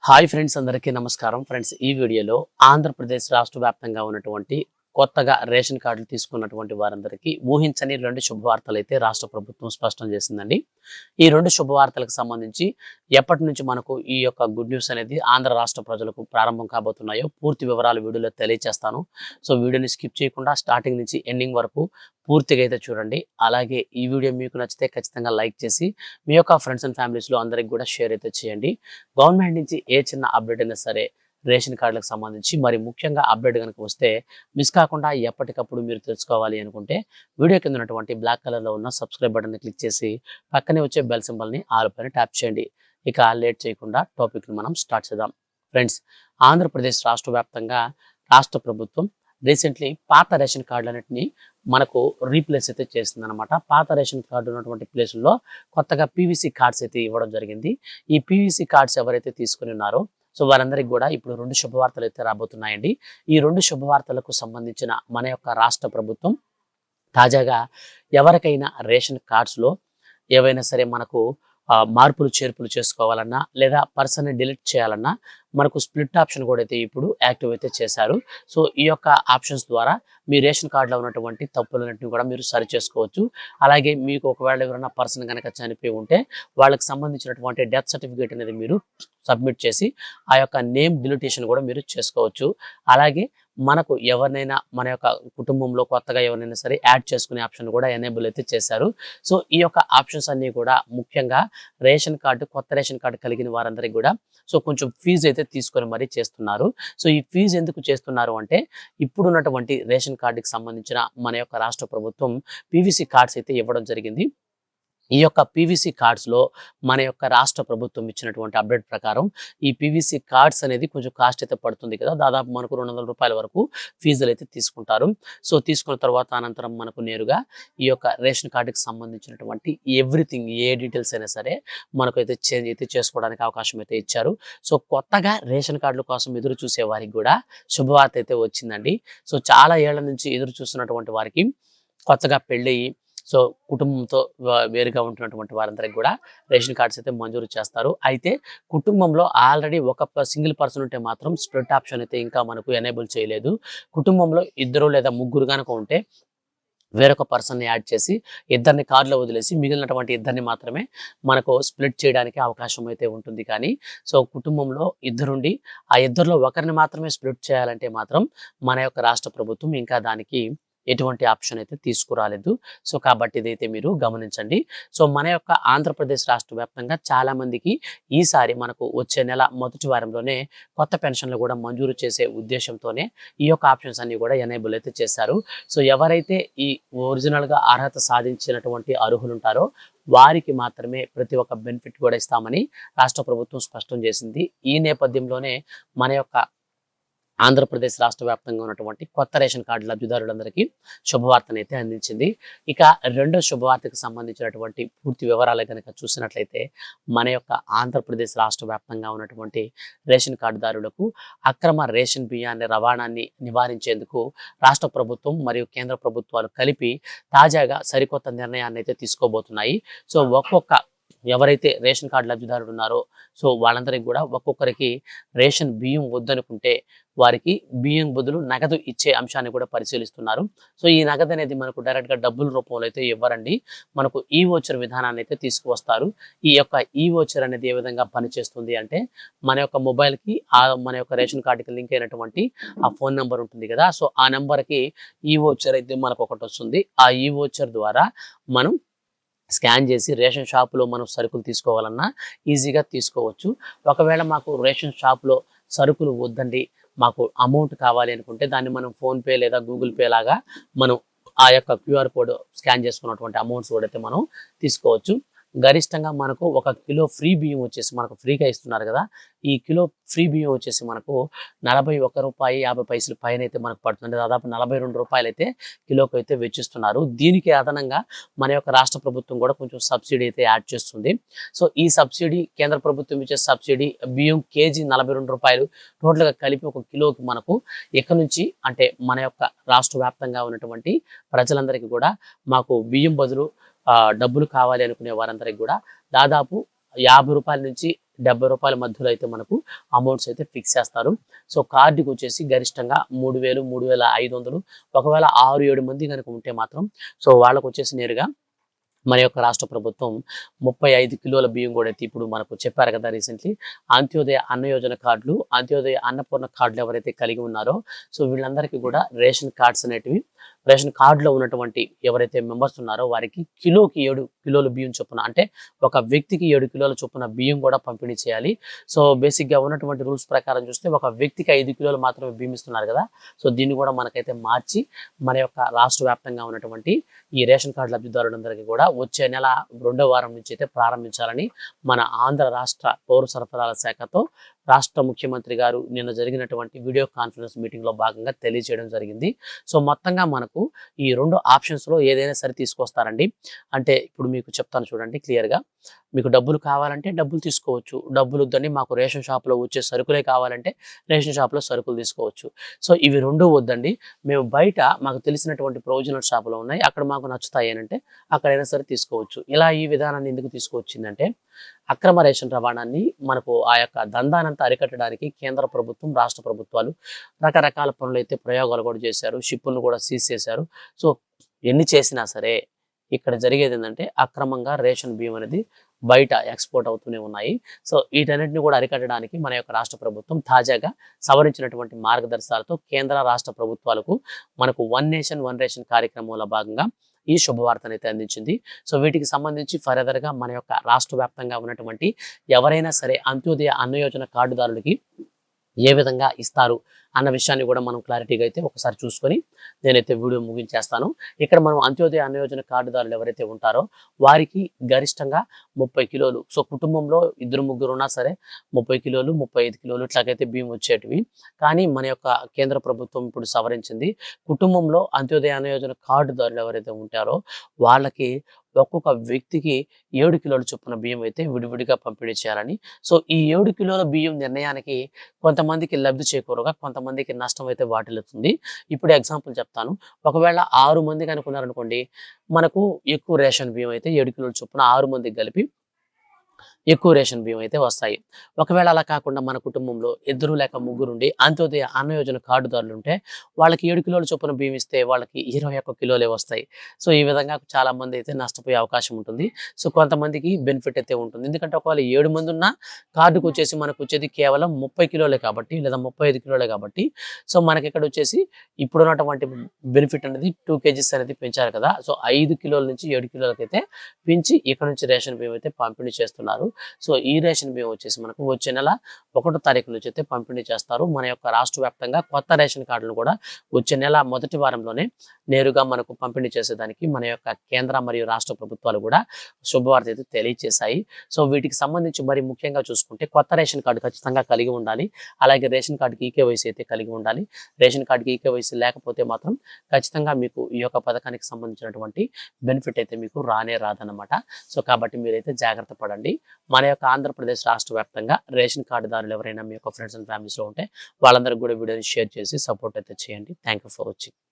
Hi friends, అందరికీ నమస్కారం. Friends, ఈ వీడియోలో ఆంధ్రప్రదేశ్ రాష్ట్ర వ్యాప్తంగా ఉన్నటువంటి కొత్తగా రేషన్ కార్డులు తీసుకున్నటువంటి వారందరికీ ఊహించని రెండు శుభవార్తలు అయితే రాష్ట్ర ప్రభుత్వం స్పష్టం చేసిందండి. ఈ రెండు శుభవార్తలకు సంబంధించి ఎప్పటి నుంచి మనకు ఈ యొక్క గుడ్ న్యూస్ అనేది ఆంధ్ర రాష్ట్ర ప్రజలకు ప్రారంభం కాబోతున్నాయో పూర్తి వివరాలు వీడియోలో తెలియజేస్తాను. సో వీడియోని స్కిప్ చేయకుండా స్టార్టింగ్ నుంచి ఎండింగ్ వరకు పూర్తిగా అయితే చూడండి. అలాగే ఈ వీడియో మీకు నచ్చితే ఖచ్చితంగా లైక్ చేసి మీ యొక్క ఫ్రెండ్స్ అండ్ ఫ్యామిలీస్లో అందరికి కూడా షేర్ అయితే చేయండి. గవర్నమెంట్ నుంచి ఏ చిన్న అప్డేట్ అయినా సరే రేషన్ కార్డులకు సంబంధించి మరి ముఖ్యంగా అప్డేట్ కనుక వస్తే మిస్ కాకుండా ఎప్పటికప్పుడు మీరు తెలుసుకోవాలి అనుకుంటే వీడియో కింద ఉన్నటువంటి బ్లాక్ కలర్లో ఉన్న సబ్స్క్రైబ్ బటన్ని క్లిక్ చేసి పక్కనే వచ్చే బెల్ సింబల్ని ఆల్ పైన ట్యాప్ చేయండి. ఇక లేట్ చేయకుండా టాపిక్ని మనం స్టార్ట్ చేద్దాం. ఫ్రెండ్స్, ఆంధ్రప్రదేశ్ రాష్ట్ర వ్యాప్తంగా రాష్ట్ర ప్రభుత్వం రీసెంట్లీ పాత రేషన్ కార్డులన్నింటినీ మనకు రీప్లేస్ అయితే చేస్తుందన్నమాట. పాత రేషన్ కార్డు ఉన్నటువంటి ప్లేసుల్లో కొత్తగా పీవీసీ కార్డ్స్ అయితే ఇవ్వడం జరిగింది. ఈ పీవీసీ కార్డ్స్ ఎవరైతే తీసుకుని ఉన్నారో సో వారందరికీ కూడా ఇప్పుడు రెండు శుభవార్తలు అయితే రాబోతున్నాయండి. ఈ రెండు శుభవార్తలకు సంబంధించిన మన యొక్క రాష్ట్ర ప్రభుత్వం తాజాగా ఎవరికైనా రేషన్ కార్డ్స్లో ఏవైనా సరే మనకు మార్పులు చేర్పులు చేసుకోవాలన్నా లేదా పర్సన్ని డిలీట్ చేయాలన్నా మనకు స్ప్లిట్ ఆప్షన్ కూడా అయితే ఇప్పుడు యాక్టివ్ అయితే చేశారు. సో ఈ యొక్క ఆప్షన్స్ ద్వారా మీ రేషన్ కార్డులో ఉన్నటువంటి తప్పులన్నింటినీ కూడా మీరు సరి చేసుకోవచ్చు. అలాగే మీకు ఒకవేళ ఎవరైనా పర్సన్ కనుక చనిపోయి ఉంటే వాళ్ళకి సంబంధించినటువంటి డెత్ సర్టిఫికేట్ అనేది మీరు సబ్మిట్ చేసి ఆ యొక్క నేమ్ డిలీటేషన్ కూడా మీరు చేసుకోవచ్చు. అలాగే మనకు ఎవరినైనా మన యొక్క కుటుంబంలో కొత్తగా ఎవరినైనా సరే యాడ్ చేసుకునే ఆప్షన్ కూడా ఎనేబుల్ అయితే చేశారు. సో ఈ యొక్క ఆప్షన్స్ అన్నీ కూడా ముఖ్యంగా రేషన్ కార్డు, కొత్త రేషన్ కార్డు కలిగిన వారందరికీ కూడా సో కొంచెం ఫీజు అయితే తీసుకొని మరీ చేస్తున్నారు. సో ఈ ఫీజు ఎందుకు చేస్తున్నారు అంటే ఇప్పుడు ఉన్నటువంటి రేషన్ కార్డుకి సంబంధించిన మన యొక్క రాష్ట్ర ప్రభుత్వం పీవీసీ కార్డ్స్ అయితే ఇవ్వడం జరిగింది. ఈ యొక్క పీవీసీ కార్డ్స్లో మన యొక్క రాష్ట్ర ప్రభుత్వం ఇచ్చినటువంటి అప్డేట్ ప్రకారం ఈ పీవీసీ కార్డ్స్ అనేది కొంచెం కాస్ట్ అయితే పడుతుంది కదా, దాదాపు మనకు 200 రూపాయల వరకు ఫీజులు అయితే తీసుకుంటారు. సో తీసుకున్న తర్వాత అనంతరం మనకు నేరుగా ఈ యొక్క రేషన్ కార్డుకి సంబంధించినటువంటి ఎవ్రీథింగ్ ఏ డీటెయిల్స్ అయినా సరే మనకు అయితే చేంజ్ అయితే చేసుకోవడానికి అవకాశం అయితే ఇచ్చారు. సో కొత్తగా రేషన్ కార్డుల కోసం ఎదురు చూసే వారికి కూడా శుభవార్త అయితే వచ్చిందండి. సో చాలా ఏళ్ల నుంచి ఎదురు చూస్తున్నటువంటి వారికి కొత్తగా పెళ్ళి సో కుటుంబంతో వేరుగా ఉంటున్నటువంటి వారందరికీ కూడా రేషన్ కార్డ్స్ అయితే మంజూరు చేస్తారు. అయితే కుటుంబంలో ఆల్రెడీ ఒక సింగిల్ పర్సన్ ఉంటే మాత్రం స్ప్లిట్ ఆప్షన్ అయితే ఇంకా మనకు ఎనేబుల్ చేయలేదు. కుటుంబంలో ఇద్దరు లేదా ముగ్గురు కనుక ఉంటే వేరొక పర్సన్ని యాడ్ చేసి ఇద్దరిని కార్డులో వదిలేసి మిగిలినటువంటి ఇద్దరిని మాత్రమే మనకు స్ప్లిట్ చేయడానికి అవకాశం అయితే ఉంటుంది. కానీ సో కుటుంబంలో ఇద్దరుండి ఆ ఇద్దరిలో ఒకరిని మాత్రమే స్ప్లిట్ చేయాలంటే మాత్రం మన యొక్క రాష్ట్ర ప్రభుత్వం ఇంకా దానికి ఎటువంటి ఆప్షన్ అయితే తీసుకురాలేదు. సో కాబట్టి ఇదైతే మీరు గమనించండి. సో మన యొక్క ఆంధ్రప్రదేశ్ రాష్ట్ర వ్యాప్తంగా చాలా మందికి ఈసారి మనకు వచ్చే నెల మొదటి వారంలోనే కొత్త పెన్షన్లు కూడా మంజూరు చేసే ఉద్దేశంతోనే ఈ యొక్క ఆప్షన్స్ అన్ని కూడా ఎనేబుల్ అయితే చేశారు. సో ఎవరైతే ఈ ఒరిజినల్గా అర్హత సాధించినటువంటి అర్హులు ఉంటారో వారికి మాత్రమే ప్రతి ఒక్క బెనిఫిట్ కూడా ఇస్తామని రాష్ట్ర ప్రభుత్వం స్పష్టం చేసింది. ఈ నేపథ్యంలోనే మన యొక్క ఆంధ్రప్రదేశ్ రాష్ట్ర వ్యాప్తంగా ఉన్నటువంటి కొత్త రేషన్ కార్డు లబ్ధిదారులందరికీ శుభవార్తనైతే అందించింది. ఇక రెండో శుభవార్తకు సంబంధించినటువంటి పూర్తి వివరాలు కనుక చూసినట్లయితే మన యొక్క ఆంధ్రప్రదేశ్ రాష్ట్ర వ్యాప్తంగా ఉన్నటువంటి రేషన్ కార్డుదారులకు అక్రమ రేషన్ బియ్యాన్ని రవాణాన్ని నివారించేందుకు రాష్ట్ర ప్రభుత్వం మరియు కేంద్ర ప్రభుత్వాలు కలిపి తాజాగా సరికొత్త నిర్ణయాన్ని అయితే తీసుకోబోతున్నాయి. సో ఎవరైతే రేషన్ కార్డు లబ్ధిదారులు ఉన్నారో సో వాళ్ళందరికీ కూడా ఒక్కొక్కరికి రేషన్ బియ్యం వద్దనుకుంటే వారికి బియ్యం బదులు నగదు ఇచ్చే అంశాన్ని కూడా పరిశీలిస్తున్నారు. సో ఈ నగదు అనేది మనకు డైరెక్ట్గా డబ్బుల రూపంలో అయితే ఇవ్వరండి, మనకు ఈ వోచర్ విధానాన్ని అయితే తీసుకువస్తారు. ఈ యొక్క ఈ వోచర్ అనేది ఏ విధంగా పనిచేస్తుంది అంటే మన యొక్క మొబైల్కి మన యొక్క రేషన్ కార్డుకి లింక్ అయినటువంటి ఆ ఫోన్ నెంబర్ ఉంటుంది కదా, సో ఆ నెంబర్కి ఈ వోచర్ అయితే మనకు ఒకటి వస్తుంది. ఆ ఈ వోచర్ ద్వారా మనం స్కాన్ చేసి రేషన్ షాపులో మనం సరుకులు తీసుకోవాలన్నా ఈజీగా తీసుకోవచ్చు. ఒకవేళ మాకు రేషన్ షాప్లో సరుకులు వద్దండి, మాకు అమౌంట్ కావాలి అనుకుంటే దాన్ని మనం ఫోన్పే లేదా గూగుల్ పే లాగా మనం ఆ యొక్క క్యూఆర్ కోడ్ స్కాన్ చేసుకున్నటువంటి అమౌంట్స్ కూడా అయితే మనం తీసుకోవచ్చు. గరిష్టంగా మనకు 1 కిలో ఫ్రీ బియ్యం వచ్చేసి మనకు ఫ్రీగా ఇస్తున్నారు కదా, ఈ కిలో ఫ్రీ బియ్యం వచ్చేసి మనకు 41 రూపాయి 50 పైసలు పైన అయితే మనకు పడుతుంది. దాదాపు 42 రూపాయలు అయితే కిలోకి అయితే వెచ్చిస్తున్నారు. దీనికి అదనంగా మన యొక్క రాష్ట్ర ప్రభుత్వం కూడా కొంచెం సబ్సిడీ అయితే యాడ్ చేస్తుంది. సో ఈ సబ్సిడీ కేంద్ర ప్రభుత్వం ఇచ్చే సబ్సిడీ బియ్యం కేజీ 42 రూపాయలు టోటల్గా కలిపి 1 కిలోకి మనకు ఇక్కడ నుంచి అంటే మన యొక్క రాష్ట్ర వ్యాప్తంగా ఉన్నటువంటి ప్రజలందరికీ కూడా మాకు బియ్యం బదులు డబ్బులు కావాలి అనుకునే వారందరికీ కూడా దాదాపు 50 రూపాయల నుంచి రూపాయల మధ్యలో అయితే మనకు అమౌంట్స్ అయితే ఫిక్స్ చేస్తారు. సో కార్డుకి వచ్చేసి గరిష్టంగా 3000, 3500, ఒకవేళ 6-7 మంది కనుక ఉంటే మాత్రం సో వాళ్ళకు వచ్చేసి నేరుగా మన యొక్క రాష్ట్ర ప్రభుత్వం 35 కిలోల బియ్యం కూడా అయితే ఇప్పుడు మనకు చెప్పారు కదా రీసెంట్లీ. అంత్యోదయ అన్న యోజన కార్డులు, అంత్యోదయ అన్నపూర్ణ కార్డులు ఎవరైతే కలిగి ఉన్నారో సో వీళ్ళందరికీ కూడా రేషన్ కార్డ్స్ అనేటివి, రేషన్ కార్డులో ఉన్నటువంటి ఎవరైతే మెంబర్స్ ఉన్నారో వారికి కిలోకి 7 కిలోల బియ్యం చొప్పున, అంటే ఒక వ్యక్తికి 7 కిలోల చొప్పున బియ్యం కూడా పంపిణీ చేయాలి. సో బేసిక్గా ఉన్నటువంటి రూల్స్ ప్రకారం చూస్తే ఒక వ్యక్తికి 5 కిలోలు మాత్రమే బియ్యం ఇస్తున్నారు కదా. సో దీన్ని కూడా మనకైతే మార్చి మన యొక్క రాష్ట్ర వ్యాప్తంగా ఉన్నటువంటి ఈ రేషన్ కార్డు లబ్ధిదారులందరికీ కూడా వచ్చే నెల 2వ వారం నుంచి అయితే ప్రారంభించాలని మన ఆంధ్ర రాష్ట్ర పౌర సరఫరాల శాఖతో రాష్ట్ర ముఖ్యమంత్రి గారు నిన్న జరిగినటువంటి వీడియో కాన్ఫరెన్స్ మీటింగ్లో భాగంగా తెలియజేయడం జరిగింది. సో మొత్తంగా మనకు ఈ 2 ఆప్షన్స్లో ఏదైనా సరే తీసుకొస్తారండి. అంటే ఇప్పుడు మీకు చెప్తాను చూడండి క్లియర్గా. మీకు డబ్బులు కావాలంటే డబ్బులు తీసుకోవచ్చు, డబ్బులు వద్దని మాకు రేషన్ షాప్లో వచ్చే సరుకులే కావాలంటే రేషన్ షాప్లో సరుకులు తీసుకోవచ్చు. సో ఇవి 2 వద్దండి, మేము బయట మాకు తెలిసినటువంటి ప్రొవిజనల్ షాపులో ఉన్నాయి, అక్కడ మాకు నచ్చుతాయి అని అంటే అక్కడైనా సరే తీసుకోవచ్చు. ఇలా ఈ విధానాన్ని ఎందుకు తీసుకొచ్చిందంటే అక్రమ రేషన్ రవాణాన్ని మనకు ఆ యొక్క దందానంతా అరికట్టడానికి కేంద్ర ప్రభుత్వం, రాష్ట్ర ప్రభుత్వాలు రకరకాల పనులు అయితే ప్రయోగాలు కూడా చేశారు, షిప్పులను కూడా సీజ్ చేశారు. సో ఎన్ని చేసినా సరే ఇక్కడ జరిగేది ఏంటంటే అక్రమంగా రేషన్ బియ్యం అనేది బయట ఎక్స్పోర్ట్ అవుతూనే ఉన్నాయి. సో వీటన్నిటిని కూడా అరికట్టడానికి మన యొక్క రాష్ట్ర ప్రభుత్వం తాజాగా సవరించినటువంటి మార్గదర్శకాలతో కేంద్ర రాష్ట్ర ప్రభుత్వాలకు మనకు వన్ నేషన్ వన్ రేషన్ కార్యక్రమంలో భాగంగా ఈ శుభవార్తను అయితే అందించింది. సో వీటికి సంబంధించి ఫర్దర్గా మన యొక్క రాష్ట్ర వ్యాప్తంగా ఉన్నటువంటి ఎవరైనా సరే అంత్యోదయ అన్న యోజన కార్డుదారులకి ఏ విధంగా ఇస్తారు అన్న విషయాన్ని కూడా మనం క్లారిటీగా అయితే ఒకసారి చూసుకొని నేనైతే వీడియో ముగించేస్తాను. ఇక్కడ మనం అంత్యోదయ అన్న యోజన కార్డుదారులు ఎవరైతే ఉంటారో వారికి గరిష్టంగా 30 కిలోలు, సో కుటుంబంలో 2-3 ఉన్నా సరే 30 కిలోలు, 35 కిలోలు ఇట్లాగైతే బియ్యం వచ్చేటివి. కానీ మన యొక్క కేంద్ర ప్రభుత్వం ఇప్పుడు సవరించింది, కుటుంబంలో అంత్యోదయ అన్న యోజన కార్డుదారులు ఎవరైతే ఉంటారో వాళ్ళకి ఒక్కొక్క వ్యక్తికి 7 కిలోల చొప్పున బియ్యం అయితే విడివిడిగా పంపిణీ చేయాలని. సో ఈ 7 కిలోల బియ్యం నిర్ణయానికి కొంతమందికి లబ్ధి చేకూరగా కొంతమందికి నష్టం అయితే వాటిల్లుతుంది. ఇప్పుడు ఎగ్జాంపుల్ చెప్తాను. ఒకవేళ 6 మంది కనుక ఉన్నారనుకోండి, మనకు ఎక్కువ రేషన్ బియ్యం అయితే 7 కిలోల చొప్పున 6 మందికి కలిపి ఎక్కువ రేషన్ బియ్యం అయితే వస్తాయి. ఒకవేళ అలా కాకుండా మన కుటుంబంలో 2 లేక 3 ఉండి అంత్యోదయ అన్న యోజన కార్డుదారులు ఉంటే వాళ్ళకి 7 కిలోల చొప్పున బియ్యం ఇస్తే వాళ్ళకి 21 కిలోలే వస్తాయి. సో ఈ విధంగా చాలా మంది అయితే నష్టపోయే అవకాశం ఉంటుంది. సో కొంతమందికి బెనిఫిట్ అయితే ఉంటుంది. ఎందుకంటే ఒకవేళ 7 మంది ఉన్న కార్డుకు వచ్చేసి మనకు వచ్చేది కేవలం 30 కిలోలే కాబట్టి, లేదా 35 కిలోలే కాబట్టి, సో మనకి ఇక్కడ వచ్చేసి ఇప్పుడున్నటువంటి బెనిఫిట్ అనేది 2 kgs అనేది పెంచారు కదా. సో 5 కిలోల నుంచి 7 కిలోలకైతే పెంచి ఇక్కడ నుంచి రేషన్ బియ్యం అయితే పంపిణీ చేస్తున్నారు. సో ఈ రేషన్ బియ్యం వచ్చేసి మనకు వచ్చే నెల 1వ తారీఖు నుంచి అయితే పంపిణీ చేస్తారు. మన యొక్క రాష్ట్ర వ్యాప్తంగా కొత్త రేషన్ కార్డులను కూడా వచ్చే నెల మొదటి వారంలోనే నేరుగా మనకు పంపిణీ చేసేదానికి మన యొక్క కేంద్ర మరియు రాష్ట్ర ప్రభుత్వాలు కూడా శుభవార్త అయితే తెలియజేశాయి. సో వీటికి సంబంధించి మరి ముఖ్యంగా చూసుకుంటే కొత్త రేషన్ కార్డు ఖచ్చితంగా కలిగి ఉండాలి. అలాగే రేషన్ కార్డుకి ఈకేవైసీ అయితే కలిగి ఉండాలి. రేషన్ కార్డుకి ఈకేవైసీ లేకపోతే మాత్రం ఖచ్చితంగా మీకు ఈ యొక్క పథకానికి సంబంధించినటువంటి బెనిఫిట్ అయితే మీకు రానే రాదన్నమాట. సో కాబట్టి మీరైతే జాగ్రత్త పడండి. మన యొక్క ఆంధ్రప్రదేశ్ రాష్ట్ర వ్యాప్తంగా రేషన్ కార్డుదారులు ఎవరైనా మీ యొక్క ఫ్రెండ్స్ అండ్ ఫ్యామిలీస్లో ఉంటే వాళ్ళందరికీ కూడా వీడియోని షేర్ చేసి సపోర్ట్ అయితే చేయండి. Thank you for watching.